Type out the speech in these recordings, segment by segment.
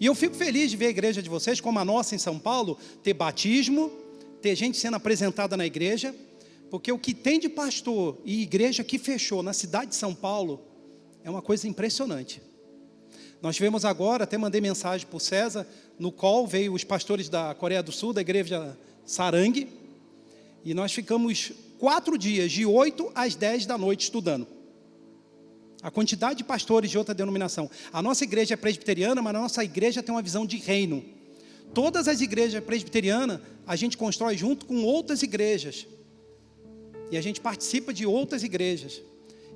E eu fico feliz de ver a igreja de vocês, como a nossa em São Paulo, ter batismo, ter gente sendo apresentada na igreja, porque o que tem de pastor e igreja que fechou na cidade de São Paulo é uma coisa impressionante. Nós tivemos agora, até mandei mensagem para o César, no call veio os pastores da Coreia do Sul, da igreja Sarang, e nós ficamos 4 dias, de 8 às 10 da noite estudando. A quantidade de pastores de outra denominação. A nossa igreja é presbiteriana, mas a nossa igreja tem uma visão de reino. Todas as igrejas presbiterianas, a gente constrói junto com outras igrejas. E a gente participa de outras igrejas.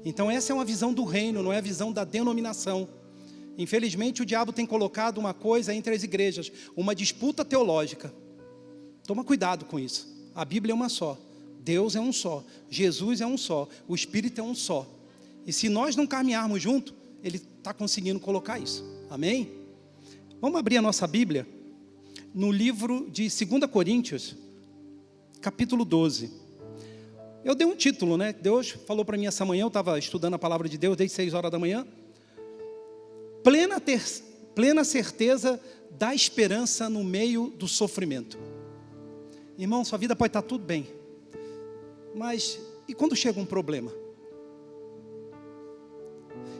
Então essa é uma visão do reino, não é a visão da denominação. Infelizmente o diabo tem colocado uma coisa entre as igrejas, uma disputa teológica. Toma cuidado com isso. A Bíblia é uma só. Deus é um só. Jesus é um só. O Espírito é um só. E se nós não caminharmos junto, Ele está conseguindo colocar isso. Amém? Vamos abrir a nossa Bíblia no livro de 2 Coríntios, capítulo 12. Eu dei um título, né? Deus falou para mim essa manhã, eu estava estudando a palavra de Deus desde 6 horas da manhã. Plena certeza da esperança no meio do sofrimento. Irmão, sua vida pode estar tudo bem. Mas, e quando chega um problema?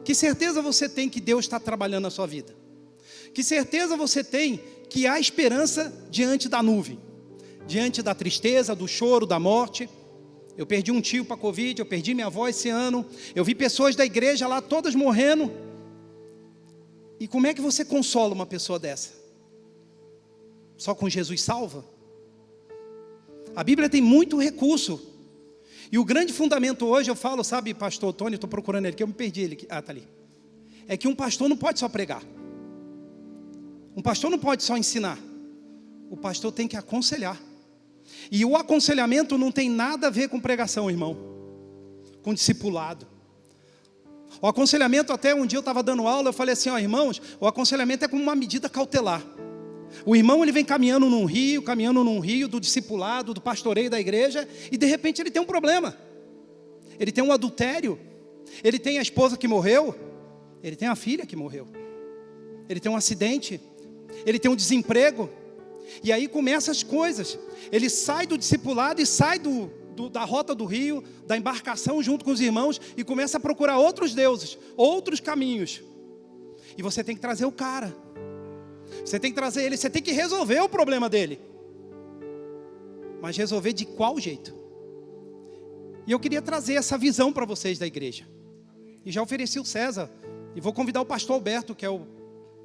Que certeza você tem que Deus está trabalhando na sua vida? Que certeza você tem que há esperança diante da nuvem? Diante da tristeza, do choro, da morte? Eu perdi um tio para a Covid, eu perdi minha avó esse ano. Eu vi pessoas da igreja lá todas morrendo. E como é que você consola uma pessoa dessa? Só com Jesus salva? A Bíblia tem muito recurso. E o grande fundamento hoje, eu falo, sabe, pastor Tony, estou procurando ele, que eu me perdi ele. Ah, está ali. É que um pastor não pode só pregar. Um pastor não pode só ensinar. O pastor tem que aconselhar. E o aconselhamento não tem nada a ver com pregação, irmão. Com discipulado. O aconselhamento, até um dia eu estava dando aula, eu falei assim, ó, irmãos, o aconselhamento é como uma medida cautelar. O irmão, ele vem caminhando num rio do discipulado, do pastoreio da igreja, e de repente ele tem um problema. Ele tem um adultério, ele tem a esposa que morreu, ele tem a filha que morreu, ele tem um acidente, ele tem um desemprego, e aí começam as coisas. Ele sai do discipulado e sai da rota do rio, da embarcação junto com os irmãos, e começa a procurar outros deuses, outros caminhos. E você tem que trazer o cara. Você tem que trazer ele, você tem que resolver o problema dele. Mas resolver de qual jeito? E eu queria trazer essa visão para vocês da igreja. E já ofereci o César. E vou convidar o pastor Alberto, que é o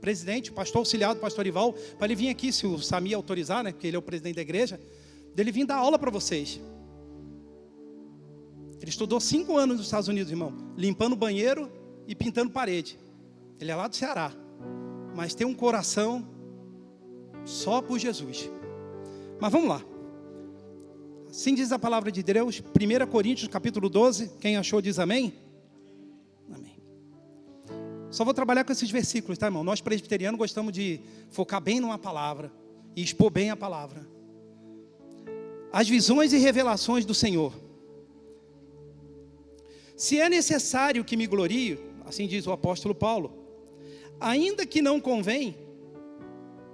presidente, o pastor auxiliar do pastor Ival, para ele vir aqui, se o Sami autorizar, né, porque ele é o presidente da igreja, dele vir dar aula para vocês. Ele estudou 5 anos nos Estados Unidos, irmão, limpando banheiro e pintando parede. Ele é lá do Ceará. Mas tem um coração só por Jesus. Mas vamos lá. Assim diz a palavra de Deus, 1 Coríntios capítulo 12. Quem achou diz amém? Amém. Só vou trabalhar com esses versículos, tá, irmão? Nós presbiterianos gostamos de focar bem numa palavra e expor bem a palavra. As visões e revelações do Senhor. Se é necessário que me glorie, assim diz o apóstolo Paulo, ainda que não convém,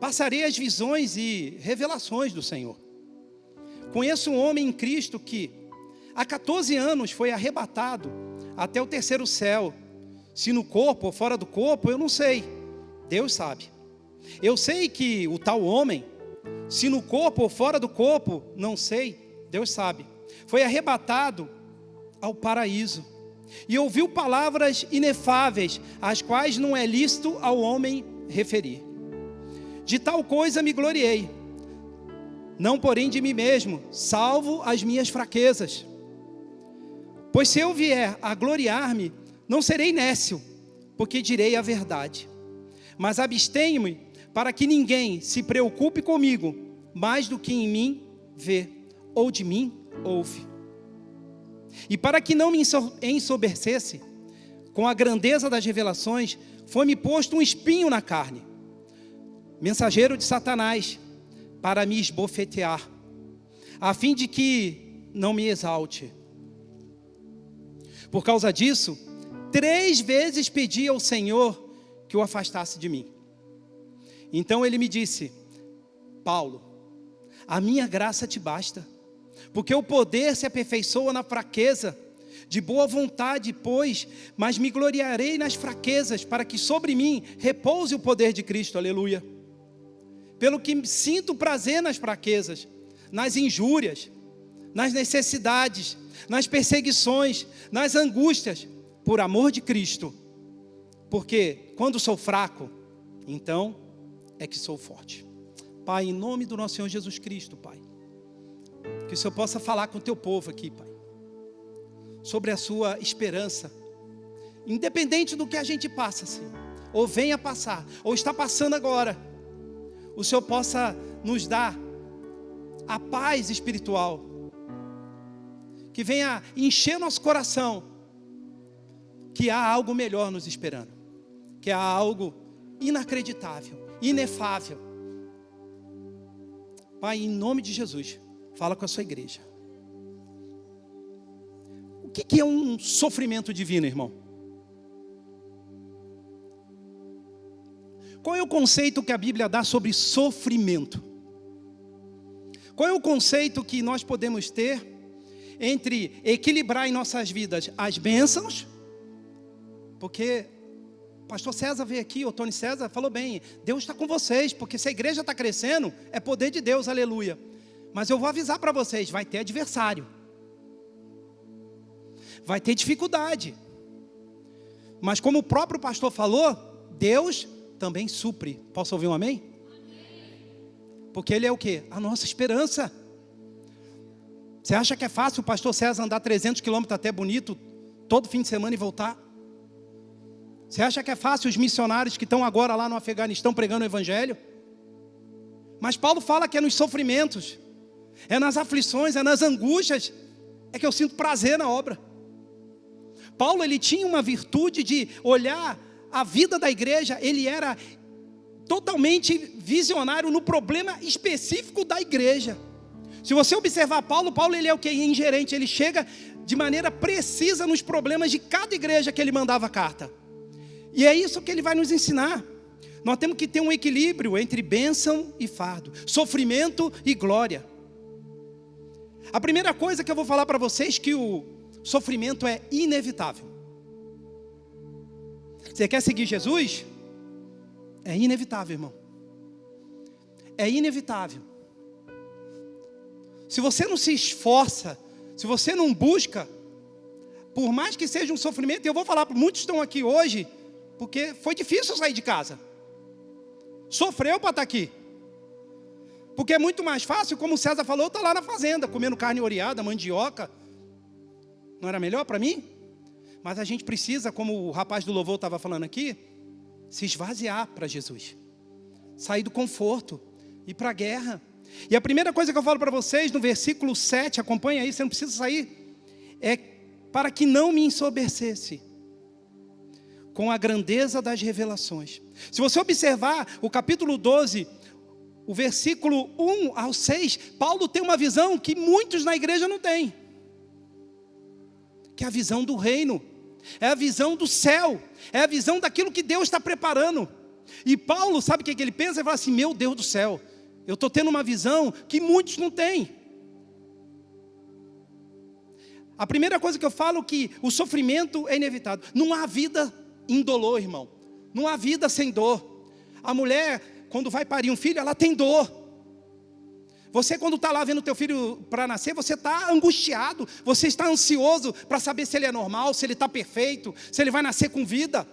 passarei as visões e revelações do Senhor. Conheço um homem em Cristo que há 14 anos foi arrebatado até o 3º céu. Se no corpo ou fora do corpo, eu não sei. Deus sabe. Eu sei que o tal homem, se no corpo ou fora do corpo, não sei. Deus sabe. Foi arrebatado ao paraíso. E ouviu palavras inefáveis, as quais não é lícito ao homem referir. De tal coisa me gloriei, não porém de mim mesmo, salvo as minhas fraquezas. Pois se eu vier a gloriar-me, não serei nécio, porque direi a verdade. Mas abstenho-me para que ninguém se preocupe comigo, mais do que em mim vê, ou de mim ouve. E para que não me ensoberbecesse com a grandeza das revelações, foi-me posto um espinho na carne, mensageiro de Satanás, para me esbofetear, a fim de que não me exalte. Por causa disso, 3 vezes pedi ao Senhor que o afastasse de mim. Então ele me disse: Paulo, a minha graça te basta, porque o poder se aperfeiçoa na fraqueza. De boa vontade, pois, mas me gloriarei nas fraquezas, para que sobre mim repouse o poder de Cristo, aleluia. Pelo que sinto prazer nas fraquezas, nas injúrias, nas necessidades, nas perseguições, nas angústias, por amor de Cristo. Porque quando sou fraco, então é que sou forte. Pai, em nome do nosso Senhor Jesus Cristo, Pai, que o Senhor possa falar com o teu povo aqui, Pai, sobre a sua esperança, independente do que a gente passa, Senhor, ou venha passar, ou está passando agora, o Senhor possa nos dar a paz espiritual, que venha encher nosso coração, que há algo melhor nos esperando, que há algo inacreditável, inefável. Pai, em nome de Jesus, fala com a sua igreja. O que é um sofrimento divino, irmão? Qual é o conceito que a Bíblia dá sobre sofrimento? Qual é o conceito que nós podemos ter entre equilibrar em nossas vidas as bênçãos? Porque o pastor César veio aqui, o Tony César falou bem, Deus está com vocês, porque se a igreja está crescendo, é poder de Deus, aleluia. Mas eu vou avisar para vocês, vai ter adversário, vai ter dificuldade, mas como o próprio pastor falou, Deus também supre. Posso ouvir um amém? Porque Ele é o quê? A nossa esperança. Você acha que é fácil o pastor César andar 300 quilômetros até Bonito, todo fim de semana e voltar? Você acha que é fácil os missionários que estão agora lá no Afeganistão pregando o evangelho? Mas Paulo fala que é nos sofrimentos, é nas aflições, é nas angústias, é que eu sinto prazer na obra. Paulo, ele tinha uma virtude de olhar a vida da igreja, ele era totalmente visionário no problema específico da igreja. Se você observar Paulo ele é o que? Ingerente, ele chega de maneira precisa nos problemas de cada igreja que ele mandava carta. E é isso que ele vai nos ensinar. Nós temos que ter um equilíbrio entre bênção e fardo, sofrimento e glória. A primeira coisa que eu vou falar para vocês é que o sofrimento é inevitável. Você quer seguir Jesus? É inevitável, irmão. É inevitável. Se você não se esforça, se você não busca, por mais que seja um sofrimento, e eu vou falar, muitos estão aqui hoje, porque foi difícil sair de casa. Sofreu para estar aqui. Porque é muito mais fácil, como o César falou, estar lá na fazenda, comendo carne oreada, mandioca. Não era melhor para mim? Mas a gente precisa, como o rapaz do louvor estava falando aqui, se esvaziar para Jesus. Sair do conforto, ir para a guerra. E a primeira coisa que eu falo para vocês, no versículo 7, acompanha aí, você não precisa sair, é para que não me ensoberbecesse com a grandeza das revelações. Se você observar o capítulo 12, o versículo 1 ao 6, Paulo tem uma visão que muitos na igreja não têm, que é a visão do reino, é a visão do céu, é a visão daquilo que Deus está preparando. E Paulo, sabe o que ele pensa? Ele fala assim, meu Deus do céu, eu estou tendo uma visão que muitos não têm. A primeira coisa que eu falo é que o sofrimento é inevitável. Não há vida indolor, irmão. Não há vida sem dor. A mulher, quando vai parir um filho, ela tem dor. Você, quando está lá vendo o teu filho para nascer, você está angustiado, você está ansioso para saber se ele é normal, se ele está perfeito, se ele vai nascer com vida.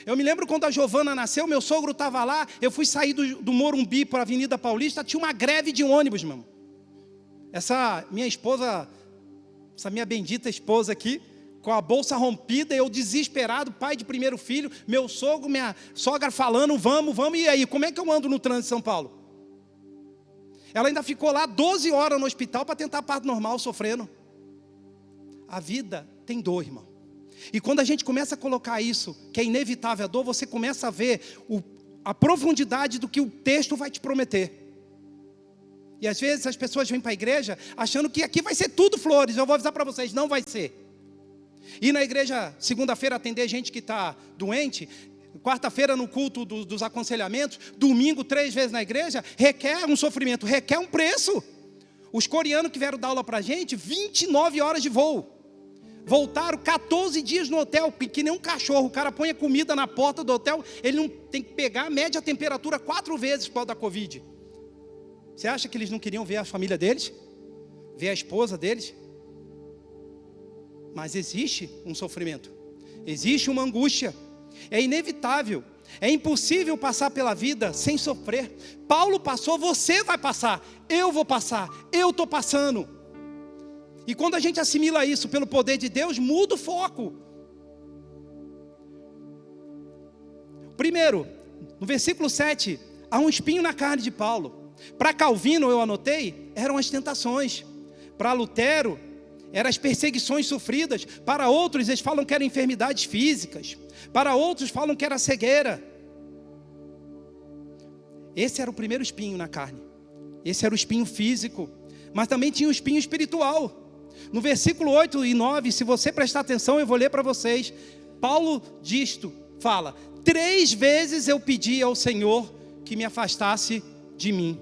Eu me lembro quando a Giovana nasceu, meu sogro estava lá, eu fui sair do Morumbi para a Avenida Paulista, tinha uma greve de ônibus, meu irmão. Essa minha esposa, essa minha bendita esposa aqui, com a bolsa rompida, eu desesperado, pai de primeiro filho, meu sogro, minha sogra falando, vamos, e aí, como é que eu ando no trânsito de São Paulo? Ela ainda ficou lá 12 horas no hospital para tentar parto normal, sofrendo. A vida tem dor, irmão. E quando a gente começa a colocar isso, que é inevitável a dor, você começa a ver a profundidade do que o texto vai te prometer. E às vezes as pessoas vêm para a igreja achando que aqui vai ser tudo flores. Eu vou avisar para vocês, não vai ser. Ir na igreja segunda-feira atender gente que está doente, quarta-feira no culto dos aconselhamentos, domingo 3 vezes na igreja, requer um sofrimento, requer um preço. Os coreanos que vieram dar aula para a gente, 29 horas de voo. Voltaram 14 dias no hotel, que nem um cachorro. O cara põe a comida na porta do hotel, ele não tem que pegar a média temperatura 4 vezes por causa da Covid. Você acha que eles não queriam ver a família deles? Ver a esposa deles? Mas existe um sofrimento, existe uma angústia, é inevitável, é impossível passar pela vida sem sofrer. Paulo passou, você vai passar, eu vou passar, eu estou passando. E quando a gente assimila isso pelo poder de Deus, muda o foco. Primeiro, no versículo 7, há um espinho na carne de Paulo. Para Calvino, eu anotei, eram as tentações. Para Lutero, eram as perseguições sofridas. Para outros, eles falam que eram enfermidades físicas. Para outros, falam que era cegueira. Esse era o primeiro espinho na carne. Esse era o espinho físico. Mas também tinha o espinho espiritual. No versículo 8 e 9, se você prestar atenção, eu vou ler para vocês. Paulo fala: 3 vezes eu pedi ao Senhor que me afastasse de mim.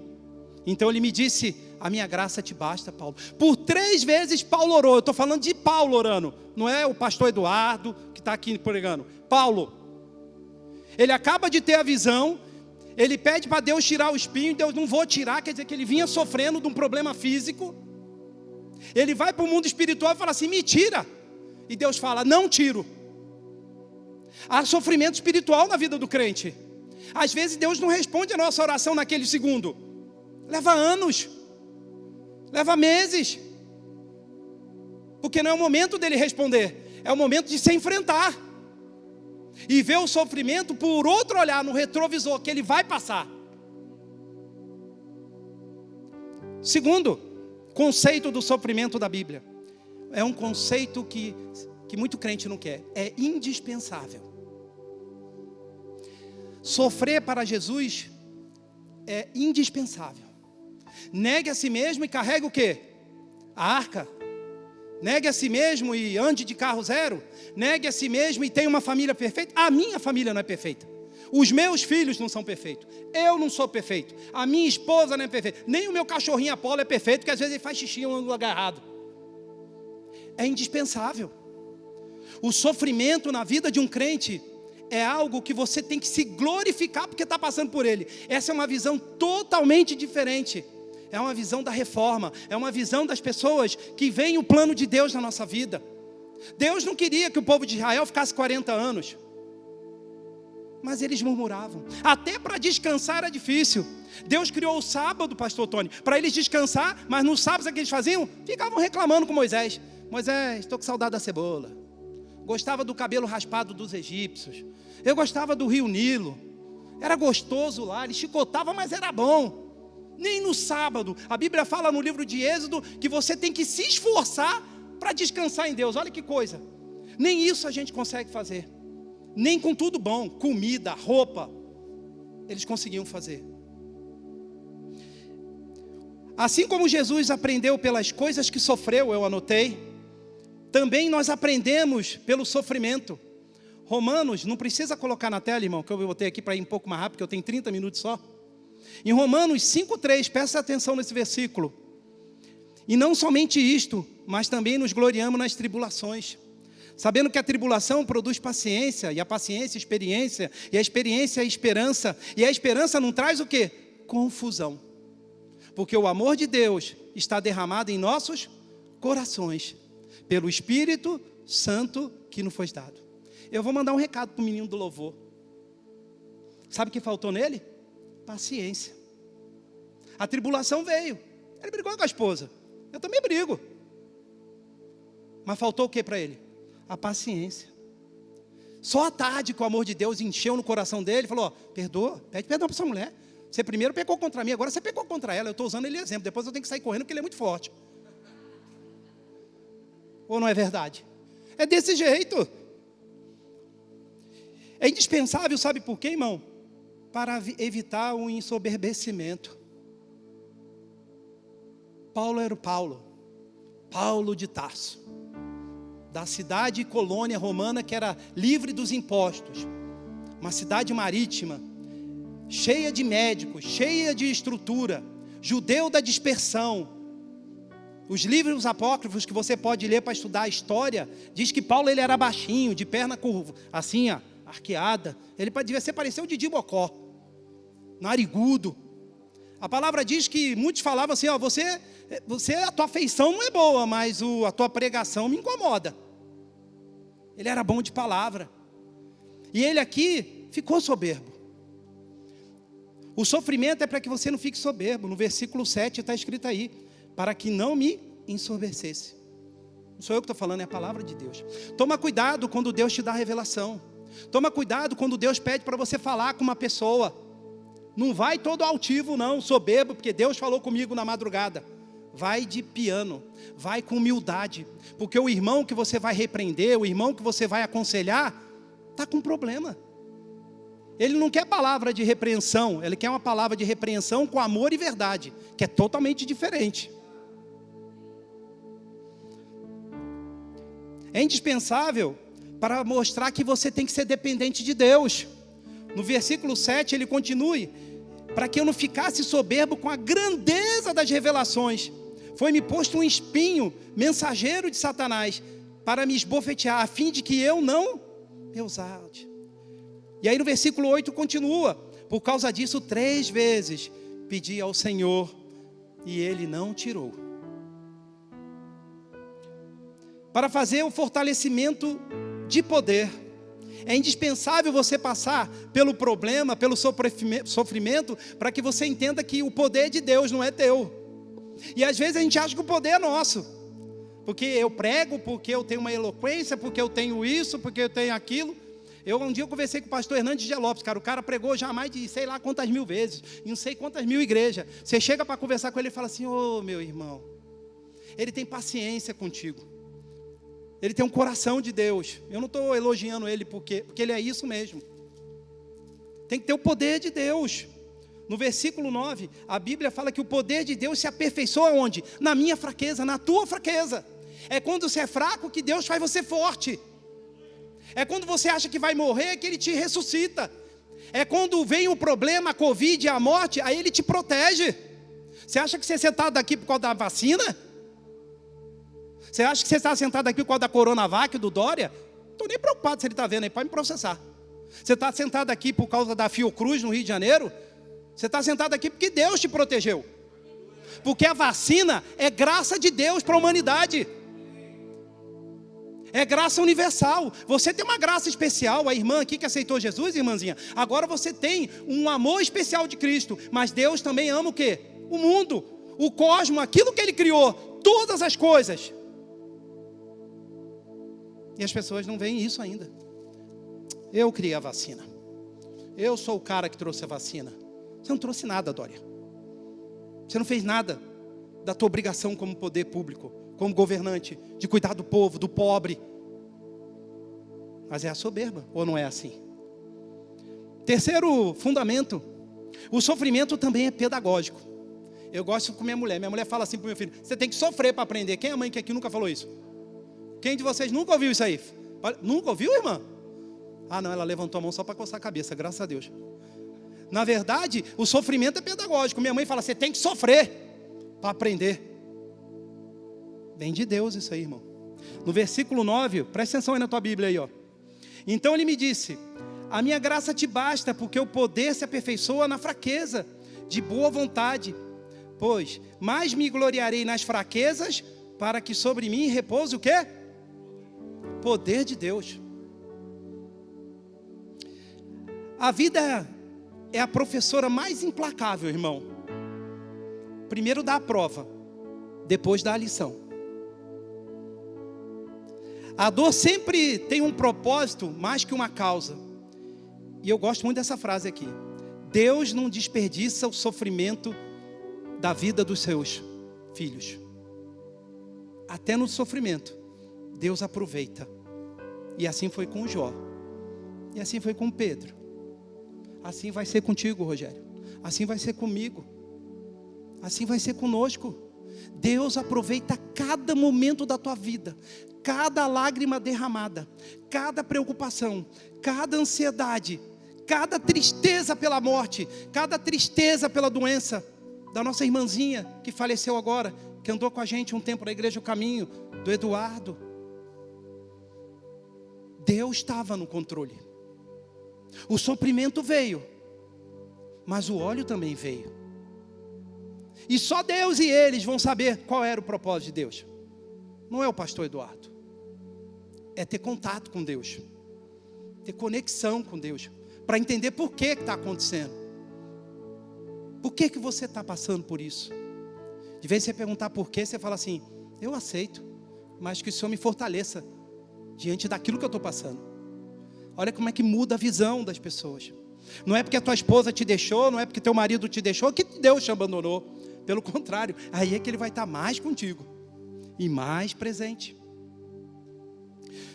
Então ele me disse: a minha graça te basta, Paulo. Por 3 vezes Paulo orou. Eu estou falando de Paulo orando. Não é o pastor Eduardo que está aqui pregando. Paulo. Ele acaba de ter a visão. Ele pede para Deus tirar o espinho. Deus não vou tirar. Quer dizer que ele vinha sofrendo de um problema físico. Ele vai para o mundo espiritual e fala assim: me tira. E Deus fala: não tiro. Há sofrimento espiritual na vida do crente. Às vezes Deus não responde a nossa oração naquele segundo. Leva anos. Leva meses. Porque não é o momento dele responder. É o momento de se enfrentar. E ver o sofrimento por outro olhar, no retrovisor, que ele vai passar. Segundo conceito do sofrimento da Bíblia. É um conceito que muito crente não quer. É indispensável. Sofrer para Jesus é indispensável. Negue a si mesmo e carregue o quê? A arca. Negue a si mesmo e ande de carro zero. Negue a si mesmo e tenha uma família perfeita. A minha família não é perfeita. Os meus filhos não são perfeitos. Eu não sou perfeito. A minha esposa não é perfeita. Nem o meu cachorrinho Apolo é perfeito, porque às vezes ele faz xixi em um lugar errado. É indispensável. O sofrimento na vida de um crente é algo que você tem que se glorificar porque está passando por ele. Essa é uma visão totalmente diferente. É uma visão da reforma. É uma visão das pessoas que veem o plano de Deus na nossa vida. Deus não queria que o povo de Israel ficasse 40 anos. Mas eles murmuravam. Até para descansar era difícil. Deus criou o sábado, pastor Tony, para eles descansar. Mas no sábado, o que eles faziam? Ficavam reclamando com Moisés. Moisés, estou com saudade da cebola. Gostava do cabelo raspado dos egípcios. Eu gostava do rio Nilo. Era gostoso lá, ele chicotava, mas era bom. Nem no sábado. A Bíblia fala no livro de Êxodo que você tem que se esforçar para descansar em Deus. Olha que coisa. Nem isso a gente consegue fazer. Nem com tudo bom, comida, roupa, eles conseguiam fazer. Assim como Jesus aprendeu pelas coisas que sofreu, eu anotei, também nós aprendemos pelo sofrimento. Romanos, não precisa colocar na tela, irmão, que eu botei aqui para ir um pouco mais rápido, porque eu tenho 30 minutos só. Em Romanos 5,3, presta atenção nesse versículo. E não somente isto, mas também nos gloriamos nas tribulações, sabendo que a tribulação produz paciência, e a paciência experiência, e a experiência esperança, e a esperança não traz o quê? Confusão. Porque o amor de Deus está derramado em nossos corações, pelo Espírito Santo que nos foi dado. Eu vou mandar um recado para o menino do louvor. Sabe o que faltou nele? Paciência. A tribulação veio. Ele brigou com a esposa. Eu também brigo. Mas faltou o que para ele? A paciência. Só à tarde que o amor de Deus encheu no coração dele, falou: ó, perdoa, pede perdão para essa mulher. Você primeiro pecou contra mim, agora você pecou contra ela. Eu estou usando ele de exemplo, depois eu tenho que sair correndo porque ele é muito forte. Ou não é verdade? É desse jeito. É indispensável, sabe por quê, irmão? Para evitar o ensoberbecimento. Paulo era o Paulo de Tarso, da cidade e colônia romana que era livre dos impostos. uma cidade marítima, cheia de médicos, cheia de estrutura, judeu da dispersão. Os livros apócrifos que você pode ler para estudar a história, diz que Paulo ele era baixinho, de perna curva, assim, ó, arqueada. Ele devia ser parecer o Didi Bocó, narigudo. A palavra diz que muitos falavam assim, ó, você, a tua feição não é boa, mas a tua pregação me incomoda. Ele era bom de palavra. E ele aqui ficou soberbo. O sofrimento é para que você não fique soberbo. No versículo 7 está escrito aí, para que não me ensoberbecesse. Não sou eu que estou falando, é a palavra de Deus. Toma cuidado quando Deus te dá revelação. Toma cuidado quando Deus pede para você falar com uma pessoa. Não vai todo altivo não, soberbo, porque Deus falou comigo na madrugada. Vai de piano, vai com humildade. Porque o irmão que você vai repreender, o irmão que você vai aconselhar, está com problema. Ele não quer palavra de repreensão, ele quer uma palavra de repreensão com amor e verdade, que é totalmente diferente. É indispensável para mostrar que você tem que ser dependente de Deus. No versículo 7 ele continue, para que eu não ficasse soberbo com a grandeza das revelações. Foi-me posto um espinho, mensageiro de Satanás, para me esbofetear, a fim de que eu não me exalte. E aí no versículo 8 continua, por causa disso 3 vezes pedi ao Senhor, e Ele não tirou. Para fazer o fortalecimento de poder, é indispensável você passar pelo problema, pelo sofrimento, para que você entenda que o poder de Deus não é teu. E às vezes a gente acha que o poder é nosso, porque eu prego, porque eu tenho uma eloquência, porque eu tenho isso, porque eu tenho aquilo. Um dia eu conversei com o pastor Hernandes de Lopes, cara, o cara pregou já mais de sei lá quantas mil vezes, em não sei quantas mil igrejas. Você chega para conversar com ele e fala assim, ô meu irmão, ele tem paciência contigo, ele tem um coração de Deus. Eu não estou elogiando ele porque ele é isso mesmo. Tem que ter o poder de Deus. No versículo 9, a Bíblia fala que o poder de Deus se aperfeiçoa onde? Na minha fraqueza, na tua fraqueza. É quando você é fraco que Deus faz você forte. É quando você acha que vai morrer que Ele te ressuscita. É quando vem o problema, a Covid e a morte, aí Ele te protege. Você acha que você é sentado aqui por causa da vacina? Você acha que você está sentado aqui por causa da Coronavac, do Dória? Não estou nem preocupado se ele está vendo aí, pode me processar. Você está sentado aqui por causa da Fiocruz no Rio de Janeiro? Você está sentado aqui porque Deus te protegeu. Porque a vacina é graça de Deus para a humanidade. É graça universal. Você tem uma graça especial. A irmã aqui que aceitou Jesus, irmãzinha, agora você tem um amor especial de Cristo. Mas Deus também ama o quê? O mundo, o cosmos, aquilo que Ele criou, todas as coisas. E as pessoas não veem isso ainda. Eu criei a vacina. Eu sou o cara que trouxe a vacina. Você não trouxe nada, Dória. Você não fez nada da tua obrigação como poder público, como governante, de cuidar do povo, do pobre. Mas é a soberba, ou não é assim? Terceiro fundamento, o sofrimento também é pedagógico. Eu gosto com minha mulher fala assim para o meu filho, você tem que sofrer para aprender. Quem é a mãe que aqui nunca falou isso? Quem de vocês nunca ouviu isso aí? Nunca ouviu, irmã? Ah não, ela levantou a mão só para coçar a cabeça, graças a Deus. Na verdade, o sofrimento é pedagógico. Minha mãe fala, você tem que sofrer para aprender. Vem de Deus isso aí, irmão. No versículo 9, presta atenção aí na tua Bíblia aí, ó. Então ele me disse, a minha graça te basta, porque o poder se aperfeiçoa na fraqueza, de boa vontade. Pois, mais me gloriarei nas fraquezas, para que sobre mim repouse o quê? Poder de Deus. A vida é a professora mais implacável, irmão. Primeiro dá a prova, depois dá a lição. A dor sempre tem um propósito mais que uma causa. E eu gosto muito dessa frase aqui. Deus não desperdiça o sofrimento da vida dos seus filhos. Até no sofrimento, Deus aproveita. E assim foi com Jó. E assim foi com Pedro. Assim vai ser contigo, Rogério. Assim vai ser comigo. Assim vai ser conosco. Deus aproveita cada momento da tua vida, cada lágrima derramada, cada preocupação, cada ansiedade, Cada tristeza pela morte, cada tristeza pela doença da nossa irmãzinha que faleceu agora, que andou com a gente um tempo na igreja O Caminho, do Eduardo. Deus estava no controle. O sofrimento veio, mas o óleo também veio. E só Deus e eles vão saber qual era o propósito de Deus. Não é o pastor Eduardo. É ter contato com Deus, ter conexão com Deus, para entender por que está acontecendo. Por que você está passando por isso? De vez em você perguntar por quê, você fala assim: eu aceito, mas que o Senhor me fortaleça diante daquilo que eu estou passando. Olha como é que muda a visão das pessoas. Não é porque a tua esposa te deixou, não é porque teu marido te deixou, que Deus te abandonou. Pelo contrário, aí é que Ele vai estar mais contigo e mais presente.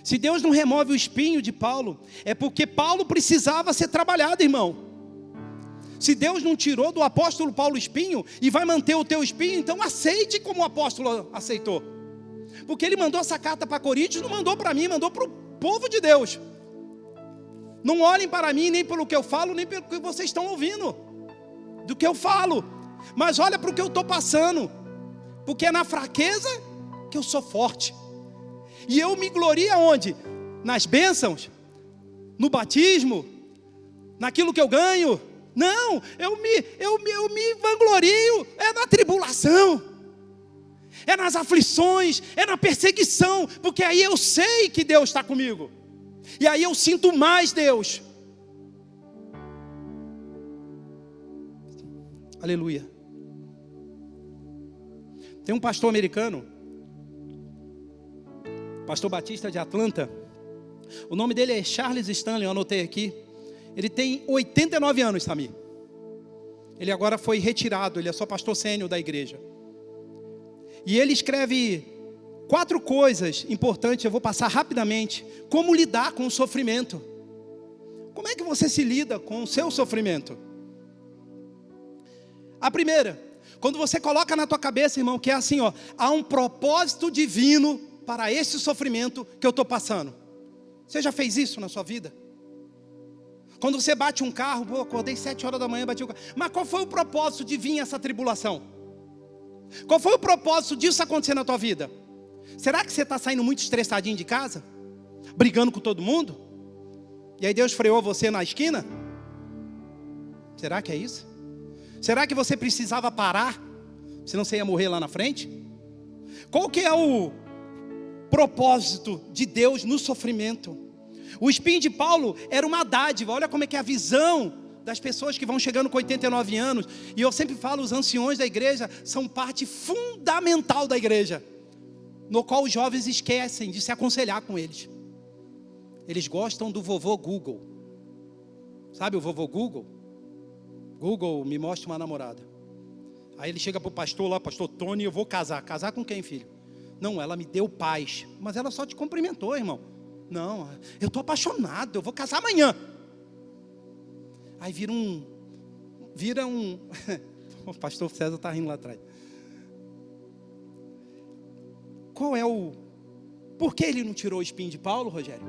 Se Deus não remove o espinho de Paulo, é porque Paulo precisava ser trabalhado, irmão. Se Deus não tirou do apóstolo Paulo o espinho e vai manter o teu espinho, então aceite como o apóstolo aceitou. Porque ele mandou essa carta para Coríntios, não mandou para mim, mandou para o povo de Deus. Não olhem para mim nem pelo que eu falo, nem pelo que vocês estão ouvindo do que eu falo, mas olha para o que eu estou passando, porque é na fraqueza que eu sou forte. E eu me glorio aonde? Nas bênçãos, no batismo, naquilo que eu ganho. Não, eu me vanglorio é na tribulação, é nas aflições, é na perseguição, porque aí eu sei que Deus está comigo, e aí eu sinto mais Deus. Aleluia. Tem um pastor americano, pastor Batista de Atlanta, o nome dele é Charles Stanley, eu anotei aqui. Ele tem 89 anos, Samir. Ele agora foi retirado, ele é só pastor sênior da igreja. E ele escreve 4 coisas importantes, eu vou passar rapidamente. Como lidar com o sofrimento. Como é que você se lida com o seu sofrimento? A primeira, quando você coloca na tua cabeça, irmão, que é assim, ó, há um propósito divino para esse sofrimento que eu estou passando. Você já fez isso na sua vida? Quando você bate um carro, pô, acordei 7 horas da manhã, bati o carro. Mas qual foi o propósito de vir essa tribulação? Qual foi o propósito disso acontecer na tua vida? Será que você está saindo muito estressadinho de casa? Brigando com todo mundo? E aí Deus freou você na esquina? Será que é isso? Será que você precisava parar? Senão você ia morrer lá na frente? Qual que é o propósito de Deus no sofrimento? O espinho de Paulo era uma dádiva. Olha como é que é a visão das pessoas que vão chegando com 89 anos. E eu sempre falo, os anciões da igreja são parte fundamental da igreja, no qual os jovens esquecem de se aconselhar com eles. Eles gostam do vovô Google. Sabe o vovô Google? Google, me mostra uma namorada. Aí ele chega para o pastor lá, pastor Tony, eu vou casar. Casar com quem, filho? Não, ela me deu paz. Mas ela só te cumprimentou, irmão. Não, eu estou apaixonado, eu vou casar amanhã. Aí vira um o pastor César está rindo lá atrás. Qual é o... Por que ele não tirou o espinho de Paulo, Rogério?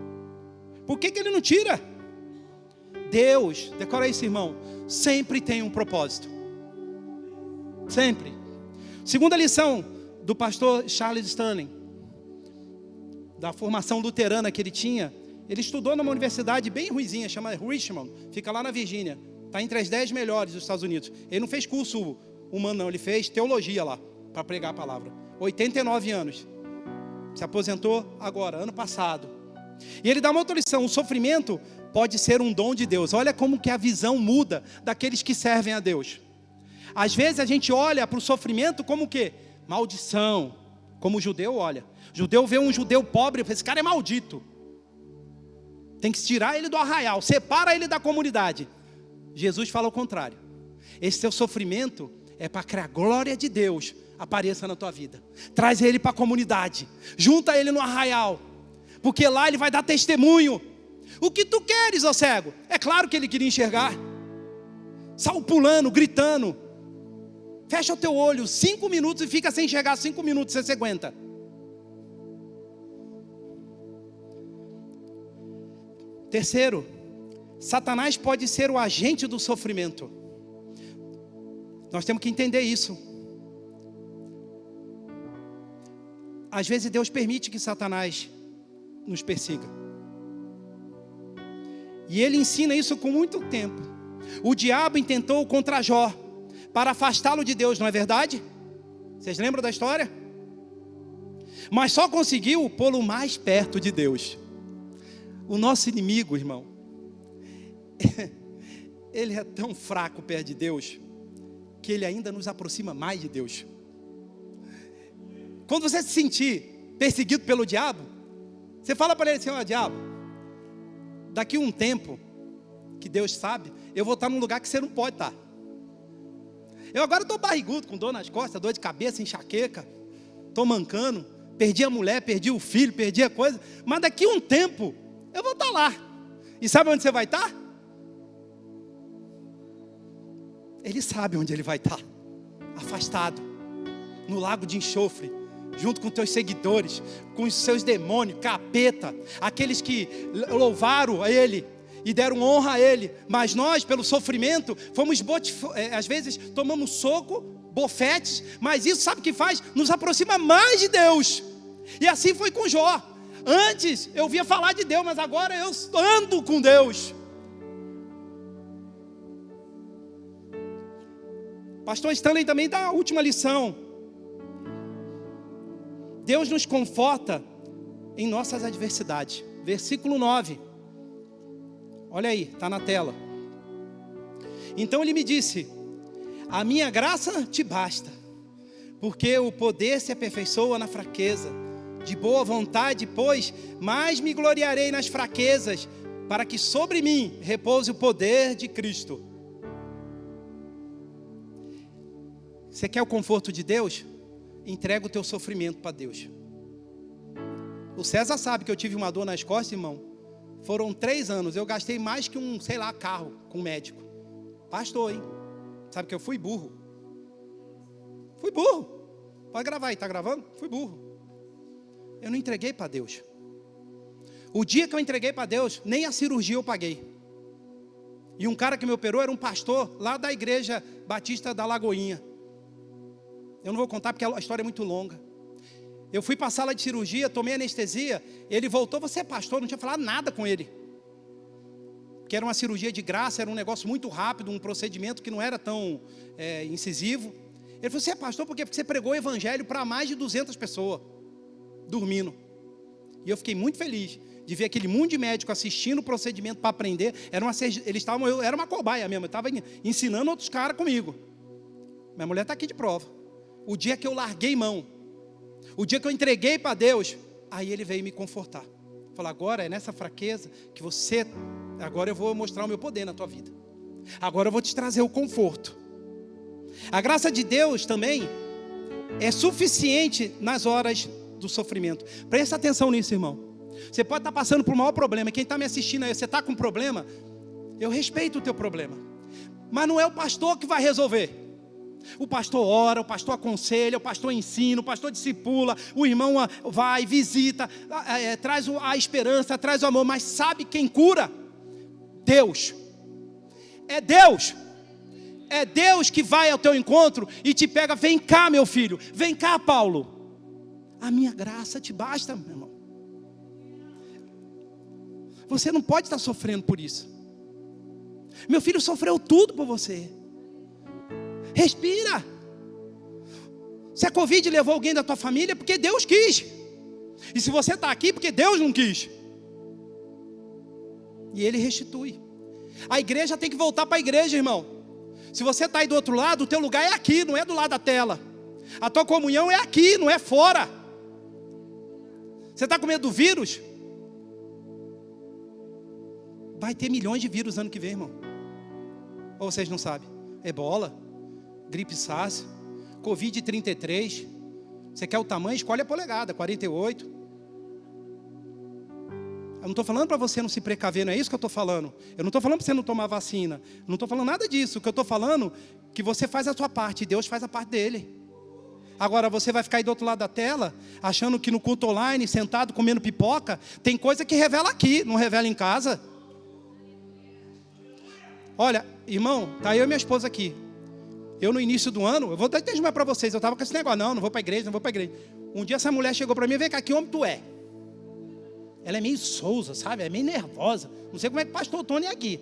Por que ele não tira? Deus, decora isso, irmão, sempre tem um propósito. Sempre. Segunda lição do pastor Charles Stanley, da formação luterana que ele tinha. Ele estudou numa universidade bem ruizinha, chama Richmond, fica lá na Virgínia, está entre as 10 melhores dos Estados Unidos. Ele não fez curso humano não, ele fez teologia lá, para pregar a palavra. 89 anos, se aposentou agora, ano passado. E ele dá uma outra lição: o sofrimento pode ser um dom de Deus. Olha como que a visão muda daqueles que servem a Deus. Às vezes a gente olha para o sofrimento como o quê? Maldição, como o judeu olha. O judeu vê um judeu pobre e fala, esse cara é maldito. Tem que tirar ele do arraial, separa ele da comunidade. Jesus fala o contrário. Esse teu sofrimento é para que a glória de Deus apareça na tua vida. Traz ele para a comunidade, junta ele no arraial, porque lá ele vai dar testemunho. O que tu queres, ó cego? É claro que ele queria enxergar. Saiu pulando, gritando. Fecha o teu olho 5 minutos e fica sem enxergar 5 minutos, você aguenta. Terceiro, Satanás pode ser o agente do sofrimento. Nós temos que entender isso. Às vezes Deus permite que Satanás nos persiga. E ele ensina isso com muito tempo. O diabo intentou contra Jó para afastá-lo de Deus, não é verdade? Vocês lembram da história? Mas só conseguiu pô-lo mais perto de Deus. O nosso inimigo, irmão, ele é tão fraco perto de Deus, que ele ainda nos aproxima mais de Deus. Quando você se sentir perseguido pelo diabo, você fala para ele assim: ó, diabo, daqui um tempo, que Deus sabe, eu vou estar num lugar que você não pode estar. Eu agora estou barrigudo, com dor nas costas, dor de cabeça, enxaqueca, estou mancando, perdi a mulher, perdi o filho, perdi a coisa, mas daqui um tempo, eu vou estar lá. E sabe onde você vai estar? Ele sabe onde ele vai estar, afastado, no lago de enxofre, junto com teus seguidores, com os seus demônios, capeta, aqueles que louvaram a ele e deram honra a ele, mas nós, pelo sofrimento, fomos às vezes tomamos soco, bofetes, mas isso sabe o que faz? Nos aproxima mais de Deus. E assim foi com Jó. Antes eu via falar de Deus, mas agora eu ando com Deus. Pastor Stanley também dá a última lição. Deus nos conforta em nossas adversidades. Versículo 9. Olha aí, está na tela. Então ele me disse: a minha graça te basta, porque o poder se aperfeiçoa na fraqueza. De boa vontade, pois, mais me gloriarei nas fraquezas, para que sobre mim repouse o poder de Cristo. Você quer o conforto de Deus? Entrega o teu sofrimento para Deus. O César sabe que eu tive uma dor nas costas, irmão. Foram 3 anos, eu gastei mais que um, carro com médico. Pastor, hein? Sabe que eu fui burro. Fui burro. Pode gravar aí, tá gravando? Fui burro. Eu não entreguei para Deus. O dia que eu entreguei para Deus, nem a cirurgia eu paguei. E um cara que me operou era um pastor lá da igreja Batista da Lagoinha. Eu não vou contar porque a história é muito longa. Eu fui para a sala de cirurgia, tomei anestesia, ele voltou: você é pastor? Não tinha falado nada com ele. Que era uma cirurgia de graça, era um negócio muito rápido, um procedimento que não era tão incisivo. Ele falou: você é pastor por quê? Porque você pregou o evangelho para mais de 200 pessoas, dormindo. E eu fiquei muito feliz de ver aquele mundo de médico assistindo o procedimento para aprender. Era uma cobaia mesmo, eu estava ensinando outros caras comigo. Minha mulher está aqui de prova. O dia que eu larguei mão, o dia que eu entreguei para Deus, aí ele veio me confortar. Falou: agora é nessa fraqueza que agora eu vou mostrar o meu poder na tua vida. Agora eu vou te trazer o conforto. A graça de Deus também é suficiente nas horas do sofrimento. Presta atenção nisso, irmão. Você pode estar passando por um maior problema. Quem está me assistindo aí, você está com um problema, eu respeito o teu problema, mas não é o pastor que vai resolver. O pastor ora, o pastor aconselha, o pastor ensina, o pastor discipula, o irmão vai, visita, traz a esperança, traz o amor. Mas sabe quem cura? Deus. É Deus. É Deus que vai ao teu encontro e te pega: vem cá, meu filho, vem cá, Paulo, a minha graça te basta, meu irmão. Você não pode estar sofrendo por isso. Meu filho sofreu tudo por você. Respira. Se a Covid levou alguém da tua família, é porque Deus quis. E se você está aqui, porque Deus não quis. E Ele restitui. A igreja tem que voltar para a igreja, irmão. Se você está aí do outro lado, o teu lugar é aqui, não é do lado da tela. A tua comunhão é aqui, não é fora. Você está com medo do vírus? Vai ter milhões de vírus ano que vem, irmão. Ou vocês não sabem? Ebola, gripe SARS, Covid-33. Você quer o tamanho? Escolhe a polegada, 48. Eu não estou falando para você não se precaver, não é isso que eu estou falando. Eu não estou falando para você não tomar vacina. Não estou falando nada disso. O que eu estou falando é que você faz a sua parte e Deus faz a parte dele. Agora você vai ficar aí do outro lado da tela, achando que no culto online, sentado comendo pipoca, tem coisa que revela aqui, não revela em casa. Olha, irmão, tá eu e minha esposa aqui. Eu no início do ano, eu vou dar testemunho para vocês, eu estava com esse negócio, não vou para a igreja, Um dia essa mulher chegou para mim, vem cá, que homem tu é? Ela é meio souza, sabe? É meio nervosa. Não sei como é que o pastor Tony é aqui.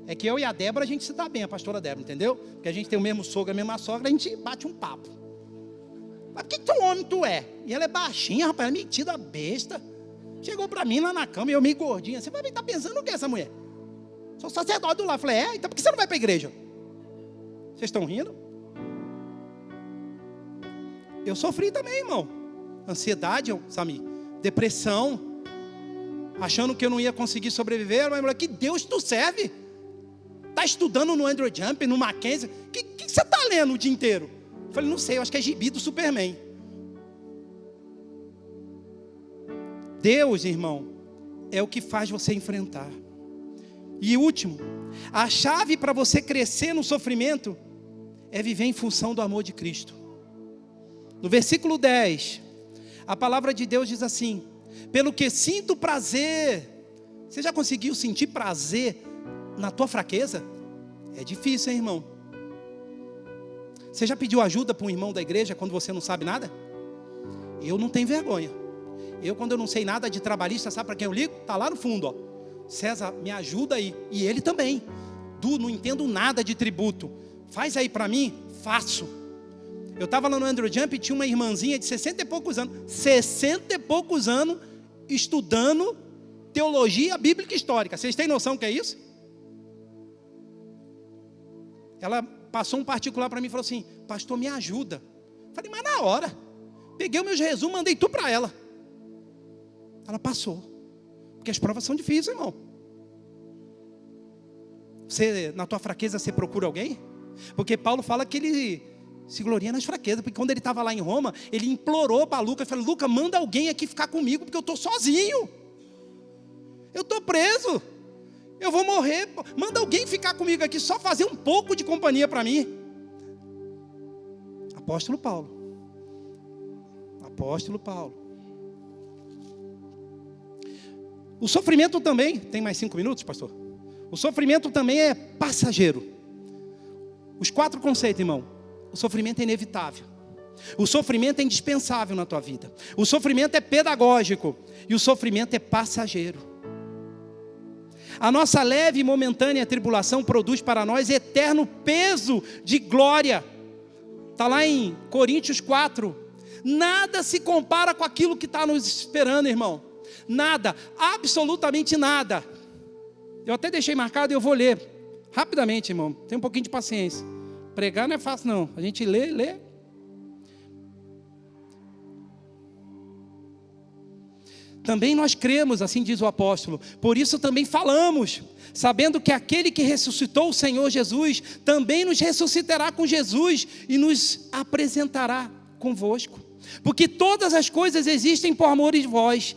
É que eu e a Débora, a gente se dá bem, a pastora Débora, entendeu? Porque a gente tem o mesmo sogro, a mesma sogra, a gente bate um papo. Mas por que tu homem tu é? E ela é baixinha, rapaz, ela é metida besta. Chegou para mim lá na cama, e eu meio gordinha. Você vai estar pensando o que essa mulher? Sou sacerdote do lar. Falei, então por que você não vai para a igreja? Vocês estão rindo? Eu sofri também, irmão. Ansiedade, Samir, depressão, achando que eu não ia conseguir sobreviver. Mas que Deus tu serve? Está estudando no Andrew Jump, no Mackenzie. O que você está lendo o dia inteiro? Eu falei, não sei, eu acho que é gibi do Superman. Deus, irmão, é o que faz você enfrentar. E último, a chave para você crescer no sofrimento é viver em função do amor de Cristo. No versículo 10, a palavra de Deus diz assim: pelo que sinto prazer. Você já conseguiu sentir prazer na tua fraqueza? É difícil, hein, irmão? Você já pediu ajuda para um irmão da igreja quando você não sabe nada? Eu não tenho vergonha. Quando eu não sei nada de trabalhista, sabe para quem eu ligo? Está lá no fundo, ó. César, me ajuda aí. E ele também. Du, não entendo nada de tributo. Faz aí para mim? Faço. Eu estava lá no Andrew Jump e tinha uma irmãzinha de 60 e poucos anos. 60 e poucos anos estudando teologia bíblica histórica. Vocês têm noção do que é isso? Ela passou um particular para mim e falou assim: pastor, me ajuda. Falei, mas na hora. Peguei os meus resumos, mandei tudo para ela. Ela passou. Porque as provas são difíceis, irmão. Você, na tua fraqueza, você procura alguém? Porque Paulo fala que ele se gloria nas fraquezas. Porque quando ele estava lá em Roma, ele implorou para Lucas, falou: Lucas, manda alguém aqui ficar comigo, porque eu estou sozinho. Eu estou preso. Eu vou morrer. Manda alguém ficar comigo aqui, só fazer um pouco de companhia para mim. Apóstolo Paulo. Apóstolo Paulo. O sofrimento também, tem mais 5 minutos, pastor? O sofrimento também é passageiro. Os 4 conceitos, irmão. O sofrimento é inevitável. O sofrimento é indispensável na tua vida. O sofrimento é pedagógico. E o sofrimento é passageiro. A nossa leve e momentânea tribulação produz para nós eterno peso de glória. Está lá em Coríntios 4. Nada se compara com aquilo que está nos esperando, irmão. Nada, absolutamente nada. Eu até deixei marcado e eu vou ler rapidamente, irmão. Tem um pouquinho de paciência. Pregar não é fácil não. A gente lê. Também nós cremos, assim diz o apóstolo. Por isso também falamos, sabendo que aquele que ressuscitou o Senhor Jesus também nos ressuscitará com Jesus e nos apresentará convosco. Porque todas as coisas existem por amor de vós,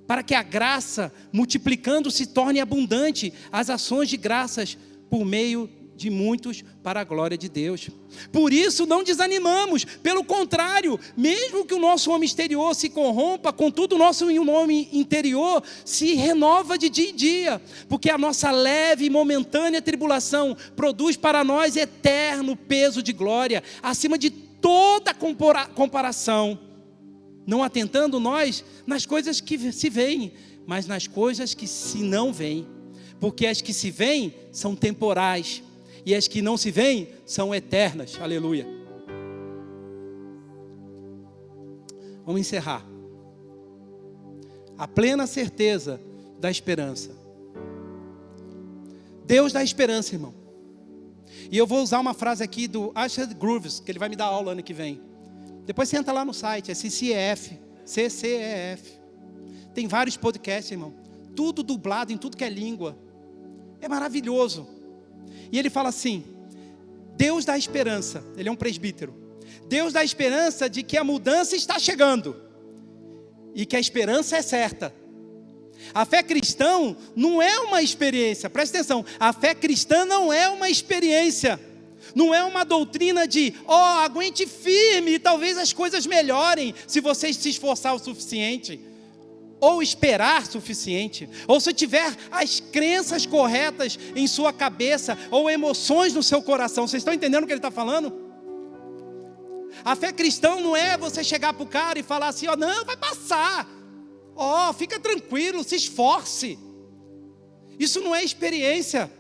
para que a graça, multiplicando, se torne abundante as ações de graças por meio de muitos para a glória de Deus. Por isso não desanimamos, pelo contrário, mesmo que o nosso homem exterior se corrompa, contudo o nosso homem interior se renova de dia em dia, porque a nossa leve e momentânea tribulação produz para nós eterno peso de glória, acima de toda comparação, não atentando nós nas coisas que se veem, mas nas coisas que se não veem, porque as que se veem são temporais, e as que não se veem são eternas. Aleluia. Vamos encerrar. A plena certeza da esperança. Deus dá esperança, irmão. E eu vou usar uma frase aqui do Asher Grooves, que ele vai me dar aula ano que vem. Depois você entra lá no site, é CCEF. Tem vários podcasts, irmão. Tudo dublado em tudo que é língua. É maravilhoso. E ele fala assim: Deus dá esperança. Ele é um presbítero. Deus dá esperança de que a mudança está chegando. E que a esperança é certa. A fé cristã não é uma experiência. Presta atenção. A fé cristã não é uma experiência. Não é uma doutrina de, aguente firme, e talvez as coisas melhorem se você se esforçar o suficiente. ou esperar suficiente, ou se tiver as crenças corretas em sua cabeça, ou emoções no seu coração. Vocês estão entendendo o que ele está falando? A fé cristã não é você chegar para o cara e falar assim, ó, não, vai passar. Ó, fica tranquilo, se esforce. Isso não é experiência.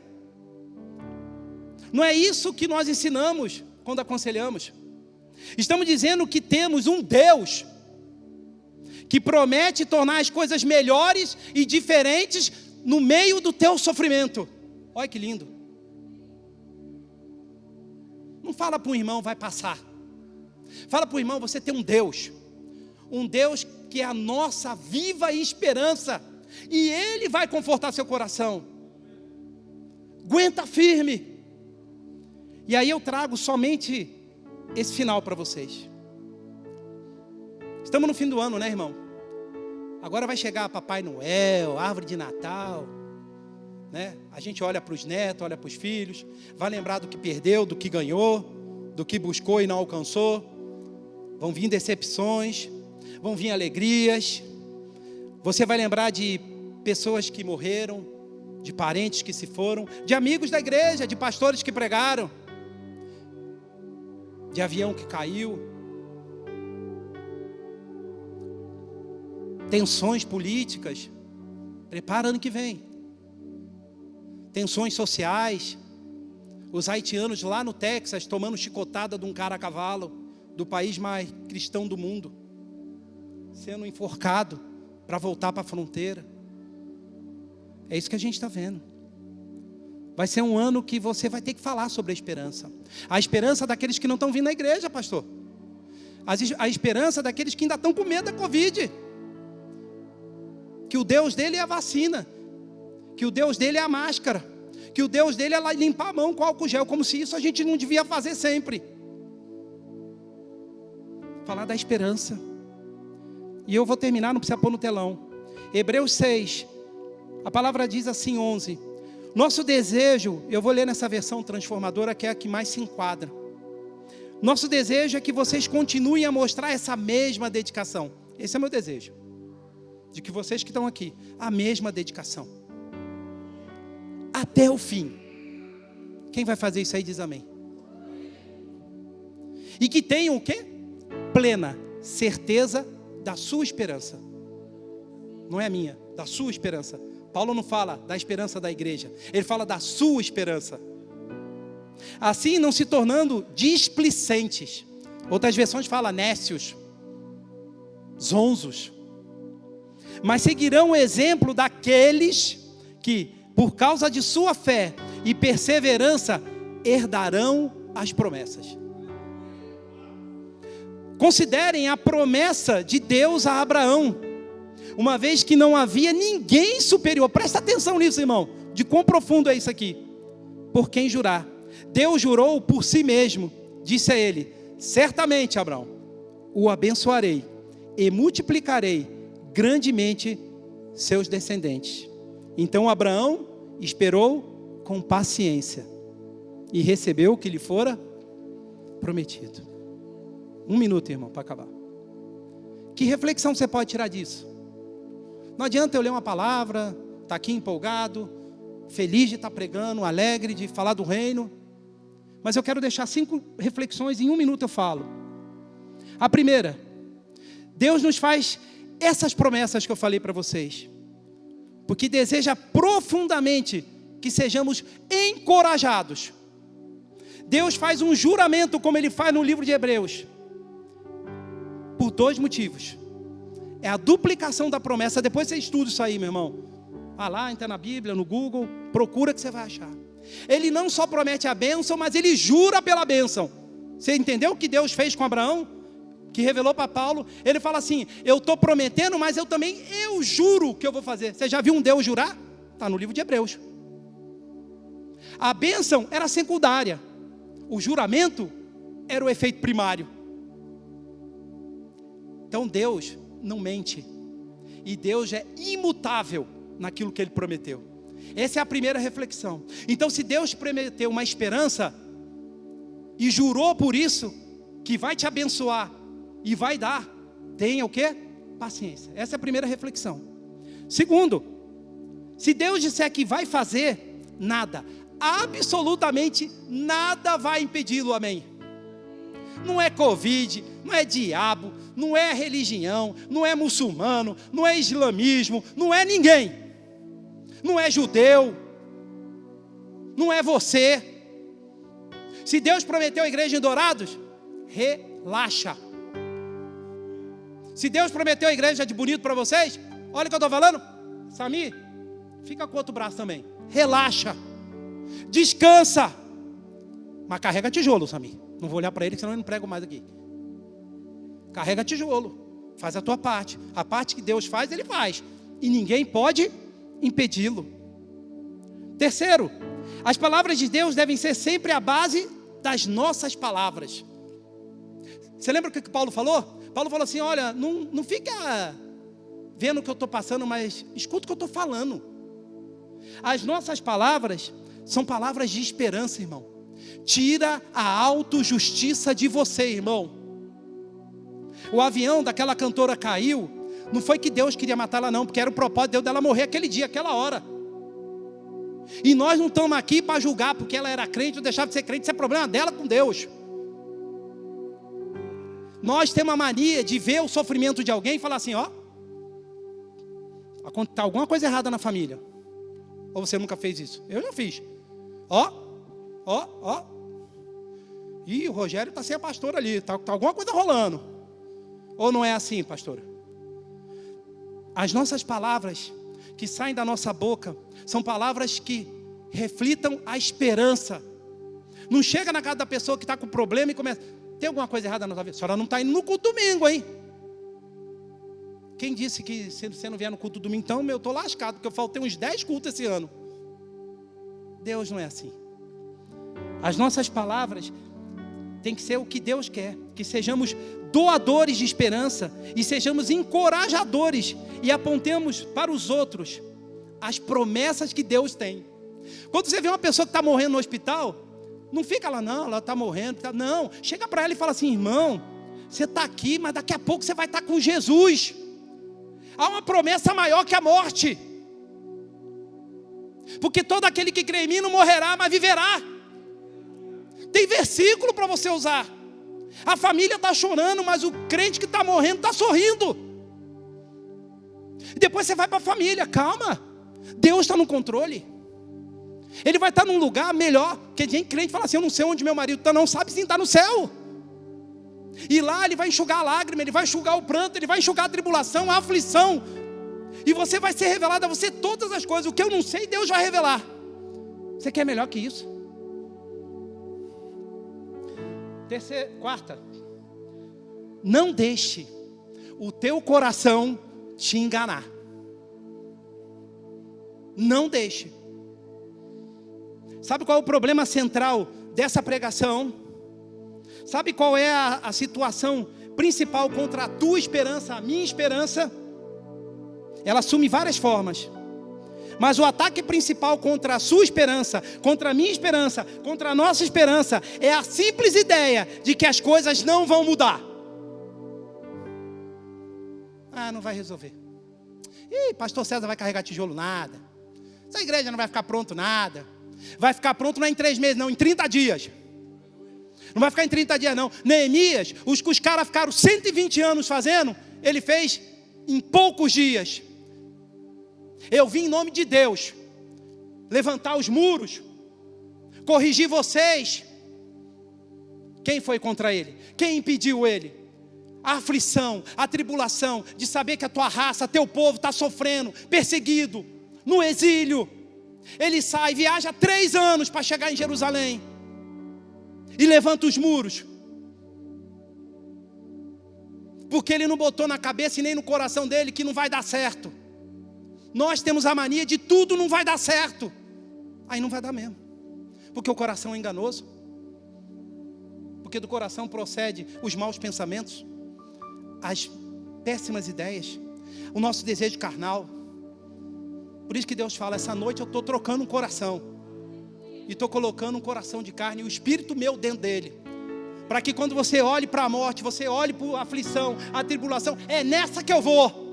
Não é isso que nós ensinamos quando aconselhamos. Estamos dizendo que temos um Deus que promete tornar as coisas melhores e diferentes no meio do teu sofrimento. Olha que lindo. Não fala para um irmão, vai passar. Fala para o irmão, você tem um Deus que é a nossa viva esperança, e Ele vai confortar seu coração. Aguenta firme. E aí eu trago somente esse final para vocês. Estamos no fim do ano, né, irmão? Agora vai chegar Papai Noel, árvore de Natal, né? A gente olha para os netos, olha para os filhos, vai lembrar do que perdeu, do que ganhou, do que buscou e não alcançou. Vão vir decepções, vão vir alegrias. Você vai lembrar de pessoas que morreram, de parentes que se foram, de amigos da igreja, de pastores que pregaram, de avião que caiu, tensões políticas. Prepara ano que vem. Tensões sociais. Os haitianos lá no Texas tomando chicotada de um cara a cavalo, do país mais cristão do mundo, sendo enforcado para voltar para a fronteira. É isso que a gente está vendo. Vai ser um ano que você vai ter que falar sobre a esperança. A esperança daqueles que não estão vindo na igreja, pastor. A esperança daqueles que ainda estão com medo da Covid. Que o Deus dele é a vacina. Que o Deus dele é a máscara. Que o Deus dele é limpar a mão com álcool gel. Como se isso a gente não devia fazer sempre. Falar da esperança. E eu vou terminar, não precisa pôr no telão. Hebreus 6. A palavra diz assim, 11. Nosso desejo, eu vou ler nessa versão transformadora, que é a que mais se enquadra. Nosso desejo é que vocês continuem a mostrar essa mesma dedicação. Esse é o meu desejo. De que vocês que estão aqui, a mesma dedicação. Até o fim. Quem vai fazer isso aí diz amém. E que tenham o quê? Plena certeza da sua esperança. Não é a minha, da sua esperança. Paulo não fala da esperança da igreja, ele fala da sua esperança. Assim não se tornando displicentes. Outras versões falam nécios, zonzos. Mas seguirão o exemplo daqueles que, por causa de sua fé e perseverança, herdarão as promessas. Considerem a promessa de Deus a Abraão, uma vez que não havia ninguém superior. Presta atenção nisso, irmão, de quão profundo é isso aqui. Por quem jurar. Deus jurou por si mesmo, disse a ele, certamente, Abraão, o abençoarei e multiplicarei grandemente seus descendentes. Então Abraão esperou com paciência e recebeu o que lhe fora prometido. 1 minuto, irmão, para acabar. Que reflexão você pode tirar disso? Não adianta eu ler uma palavra, estar aqui empolgado, feliz de estar pregando, alegre de falar do reino, mas eu quero deixar 5 reflexões, em 1 minuto eu falo. A primeira, Deus nos faz essas promessas que eu falei para vocês, porque deseja profundamente que sejamos encorajados. Deus faz um juramento, como Ele faz no livro de Hebreus, por 2 motivos. É a duplicação da promessa. Depois você estuda isso aí, meu irmão. Vai lá, entra na Bíblia, no Google, procura que você vai achar. Ele não só promete a bênção, mas ele jura pela bênção. Você entendeu o que Deus fez com Abraão? Que revelou para Paulo. Ele fala assim, eu estou prometendo, mas eu juro que eu vou fazer. Você já viu um Deus jurar? Está no livro de Hebreus. A bênção era secundária. O juramento era o efeito primário. Então Deus não mente. E Deus é imutável naquilo que Ele prometeu. Essa é a primeira reflexão. Então, se Deus prometeu uma esperança e jurou por isso, que vai te abençoar e vai dar, tenha o quê? paciência. Essa é a primeira reflexão. Segundo, se Deus disser que vai fazer, nada, absolutamente nada vai impedi-lo, amém? Não é Covid, não é diabo, não é religião, não é muçulmano, não é islamismo, não é ninguém, não é judeu, não é você. Se Deus prometeu a igreja em Dourados, relaxa. Se Deus prometeu a igreja de Bonito para vocês, olha o que eu estou falando, Samir, fica com o outro braço também, relaxa, descansa, mas carrega tijolo, Samir. Não vou olhar para ele, senão eu não prego mais aqui. Carrega tijolo, faz a tua parte. A parte que Deus faz, Ele faz. E ninguém pode impedi-lo. Terceiro, as palavras de Deus devem ser sempre a base das nossas palavras. Você lembra o que Paulo falou? Paulo falou assim, olha, não fica vendo o que eu estou passando, mas escuta o que eu estou falando. As nossas palavras são palavras de esperança, irmão. Tira a autojustiça de você, irmão. O avião daquela cantora caiu. Não foi que Deus queria matá-la não, porque era o propósito de Deus dela morrer aquele dia, aquela hora. E nós não estamos aqui para julgar porque ela era crente ou deixava de ser crente. Isso é problema dela com Deus. Nós temos a mania de ver o sofrimento de alguém e falar assim, ó, está alguma coisa errada na família. Ou você nunca fez isso? Eu já fiz. Ó. Ih, o Rogério está sem a pastora ali, está alguma coisa rolando. Ou não é assim, pastora? As nossas palavras que saem da nossa boca são palavras que reflitam a esperança. Não chega na casa da pessoa que está com problema e começa, tem alguma coisa errada na sua vida? A senhora não está indo no culto domingo, hein? Quem disse que se você não vier no culto domingo, então eu estou lascado, porque eu faltei uns 10 cultos esse ano. Deus não é assim. As nossas palavras têm que ser o que Deus quer, que sejamos doadores de esperança e sejamos encorajadores e apontemos para os outros as promessas que Deus tem. Quando você vê uma pessoa que está morrendo no hospital, não fica lá, não, ela está morrendo, não, chega para ela e fala assim, irmão, você está aqui, mas daqui a pouco você vai estar com Jesus. Há uma promessa maior que a morte, porque todo aquele que crê em mim não morrerá, mas viverá. Tem versículo para você usar. A família está chorando, mas o crente que está morrendo está sorrindo. E depois você vai para a família, calma, Deus está no controle. Ele vai estar num lugar melhor. Porque tem crente que fala assim, eu não sei onde meu marido está, não sabe sim, está no céu. E lá ele vai enxugar a lágrima, ele vai enxugar o pranto, ele vai enxugar a tribulação, a aflição. E você vai ser revelado a você todas as coisas. O que eu não sei, Deus vai revelar. Você quer melhor que isso? Quarta, não deixe o teu coração te enganar. Não deixe. Sabe qual é o problema central dessa pregação? Sabe qual é a situação principal contra a tua esperança, a minha esperança? Ela assume várias formas. Mas o ataque principal contra a sua esperança, contra a minha esperança, contra a nossa esperança, é a simples ideia de que as coisas não vão mudar. Ah, não vai resolver. Ih, pastor César vai carregar tijolo, nada. Essa igreja não vai ficar pronto, nada. Vai ficar pronto não é em 3 meses, não, em 30 dias. Não vai ficar em 30 dias, não. Neemias, os que os caras ficaram 120 anos fazendo, ele fez em poucos dias. Eu vim em nome de Deus levantar os muros, corrigir vocês. Quem foi contra ele? Quem impediu ele? A aflição, a tribulação de saber que a tua raça, teu povo está sofrendo, perseguido, no exílio. Ele sai, viaja 3 anos para chegar em Jerusalém e levanta os muros, porque ele não botou na cabeça e nem no coração dele que não vai dar certo. Nós temos a mania de tudo não vai dar certo. Aí não vai dar mesmo, porque o coração é enganoso, porque do coração procede os maus pensamentos, as péssimas ideias, o nosso desejo carnal. Por isso que Deus fala, essa noite eu estou trocando um coração, e estou colocando um coração de carne e o espírito meu dentro dele. para que quando você olhe para a morte, você olhe para a aflição, a tribulação, é nessa que eu vou.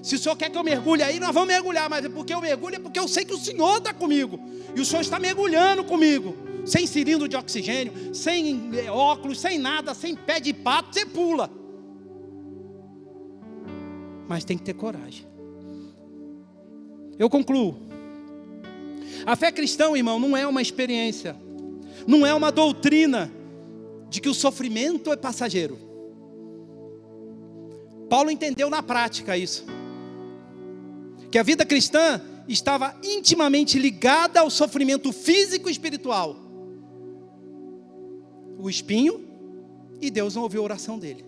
Se o Senhor quer que eu mergulhe aí, nós vamos mergulhar, mas é porque eu mergulho, é porque eu sei que o Senhor está comigo, e o Senhor está mergulhando comigo, sem cilindro de oxigênio, sem óculos, sem nada, sem pé de pato, você pula. Mas tem que ter coragem. Eu concluo. A fé cristã, irmão, não é uma experiência, não é uma doutrina de que o sofrimento é passageiro. Paulo entendeu na prática isso, que a vida cristã estava intimamente ligada ao sofrimento físico e espiritual. O espinho, e Deus não ouviu a oração dele.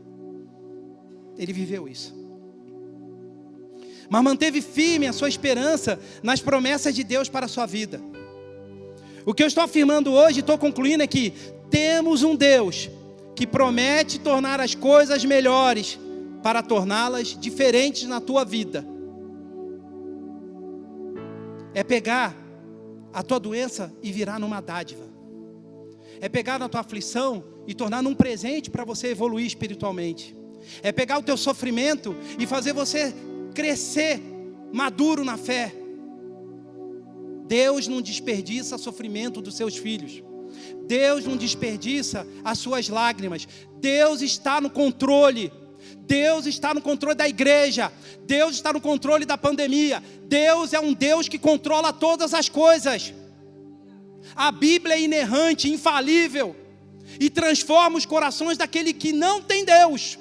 Ele viveu isso. Mas manteve firme a sua esperança nas promessas de Deus para a sua vida. O que eu estou afirmando hoje, estou concluindo, é que temos um Deus que promete tornar as coisas melhores para torná-las diferentes na tua vida. É pegar a tua doença e virar numa dádiva. É pegar na tua aflição e tornar num presente para você evoluir espiritualmente. É pegar o teu sofrimento e fazer você crescer maduro na fé. Deus não desperdiça o sofrimento dos seus filhos. Deus não desperdiça as suas lágrimas. Deus está no controle. Deus está no controle da igreja. Deus está no controle da pandemia. Deus é um Deus que controla todas as coisas. A Bíblia é inerrante, infalível, e transforma os corações daquele que não tem Deus.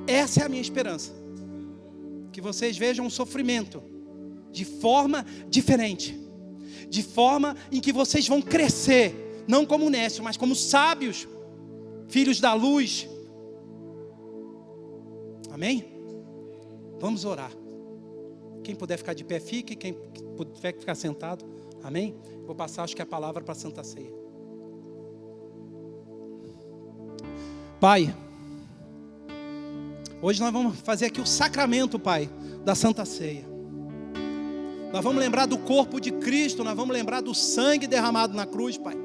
Essa é a minha esperança. Que vocês vejam o sofrimento de forma diferente, de forma em que vocês vão crescer, não como nécios, mas como sábios, filhos da luz. Amém? Vamos orar. Quem puder ficar de pé, fique. Quem puder ficar sentado, amém? Vou passar, acho que a palavra para a Santa Ceia. Pai, hoje nós vamos fazer aqui o sacramento, Pai, da Santa Ceia. Nós vamos lembrar do corpo de Cristo, nós vamos lembrar do sangue derramado na cruz, Pai.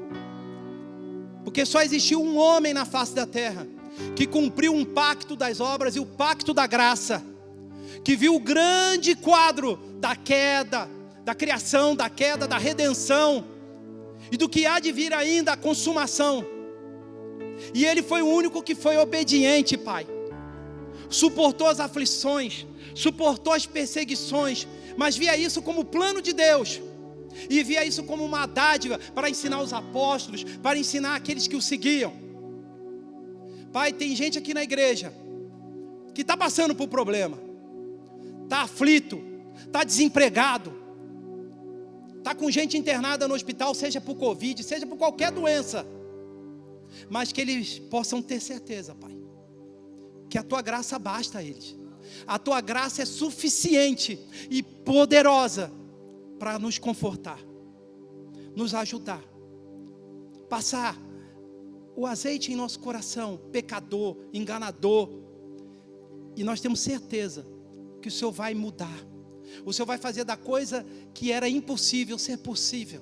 Porque só existiu um homem na face da terra que cumpriu um pacto das obras e o pacto da graça, que viu o grande quadro da queda, da criação, da queda, da redenção e do que há de vir ainda, a consumação. E ele foi o único que foi obediente, Pai. Suportou as aflições, suportou as perseguições, mas via isso como plano de Deus, e via isso como uma dádiva para ensinar os apóstolos, para ensinar aqueles que o seguiam. Pai, tem gente aqui na igreja que está passando por problema, está aflito, está desempregado, está com gente internada no hospital, seja por Covid, seja por qualquer doença, mas que eles possam ter certeza, Pai, que a Tua graça basta a eles. A Tua graça é suficiente e poderosa para nos confortar, nos ajudar, passar o azeite em nosso coração, pecador, enganador, e nós temos certeza que o Senhor vai mudar. O Senhor vai fazer da coisa que era impossível ser possível.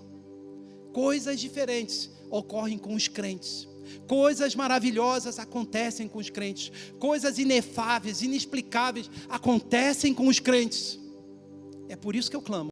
Coisas diferentes ocorrem com os crentes. Coisas maravilhosas acontecem com os crentes. Coisas inefáveis, inexplicáveis acontecem com os crentes. É por isso que eu clamo.